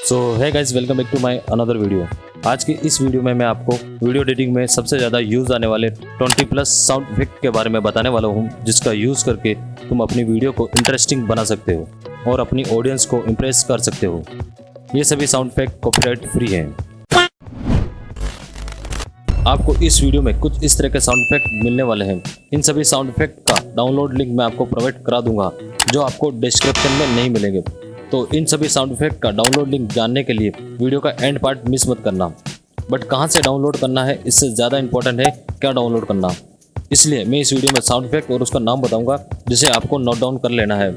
सो है guys, welcome back to my another video. आज की इस वीडियो में मैं आपको वीडियो एडिटिंग में सबसे ज़्यादा यूज़ आने वाले 20+ साउंड इफेक्ट के बारे में बताने वाला हूं, जिसका यूज़ करके तुम अपनी वीडियो को इंटरेस्टिंग बना सकते हो और अपनी ऑडियंस को इम्प्रेस कर सकते हो। ये सभी साउंड इफेक्ट कॉपीराइट फ्री हैं। आपको इस वीडियो में कुछ इस तरह के साउंड इफेक्ट मिलने वाले हैं। इन सभी साउंड इफेक्ट का डाउनलोड लिंक मैं आपको प्रोवाइड करा दूंगा, जो आपको डिस्क्रिप्शन में नहीं मिलेंगे। तो इन सभी साउंड इफेक्ट का डाउनलोड लिंक जानने के लिए वीडियो का एंड पार्ट मिस मत करना। बट कहाँ से डाउनलोड करना है, इससे ज़्यादा इंपॉर्टेंट है क्या डाउनलोड करना। इसलिए मैं इस वीडियो में साउंड इफेक्ट और उसका नाम बताऊंगा, जिसे आपको नोट डाउन कर लेना है,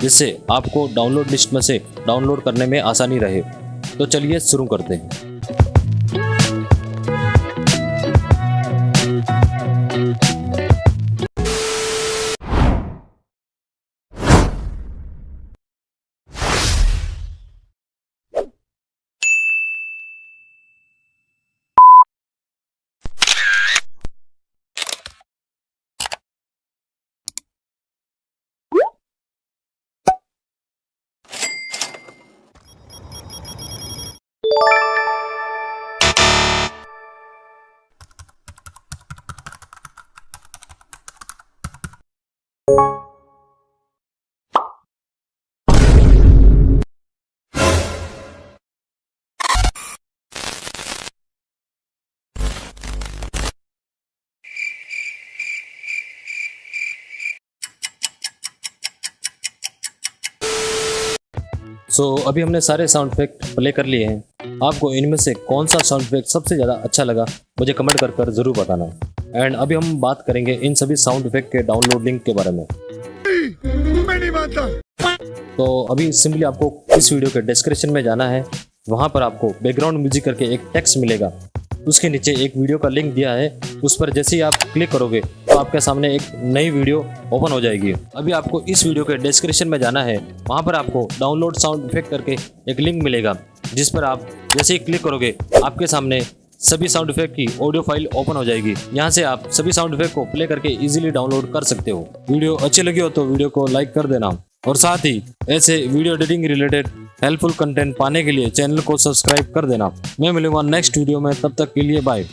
जिससे आपको डाउनलोड लिस्ट में से डाउनलोड करने में आसानी रहे। तो चलिए शुरू करते हैं। अभी हमने सारे साउंड इफेक्ट प्ले कर लिए हैं। आपको इनमें से कौन सा साउंड इफेक्ट सबसे ज़्यादा अच्छा लगा, मुझे कमेंट कर ज़रूर बताना। एंड अभी हम बात करेंगे इन सभी साउंड इफेक्ट के डाउनलोड लिंक के बारे में। मैं नहीं मानता। तो अभी सिंपली आपको इस वीडियो के डिस्क्रिप्शन में जाना है। वहाँ पर आपको बैकग्राउंड म्यूजिक करके एक टेक्स्ट मिलेगा। उसके नीचे एक वीडियो का लिंक दिया है, उस पर जैसे ही आप क्लिक करोगे तो आपके सामने एक नई वीडियो ओपन हो जाएगी। अभी आपको इस वीडियो के डिस्क्रिप्शन में जाना है। वहाँ पर आपको डाउनलोड साउंड इफेक्ट करके एक लिंक मिलेगा, जिस पर आप जैसे ही क्लिक करोगे आपके सामने सभी साउंड इफेक्ट की ऑडियो फाइल ओपन हो जाएगी। यहाँ से आप सभी साउंड इफेक्ट को प्ले करके इजीली डाउनलोड कर सकते हो। वीडियो अच्छी लगी हो तो वीडियो को लाइक कर देना, और साथ ही ऐसे video editing related helpful content पाने के लिए चैनल को सब्सक्राइब कर देना। मैं मिलूंगा नेक्स्ट वीडियो में, तब तक के लिए बाय।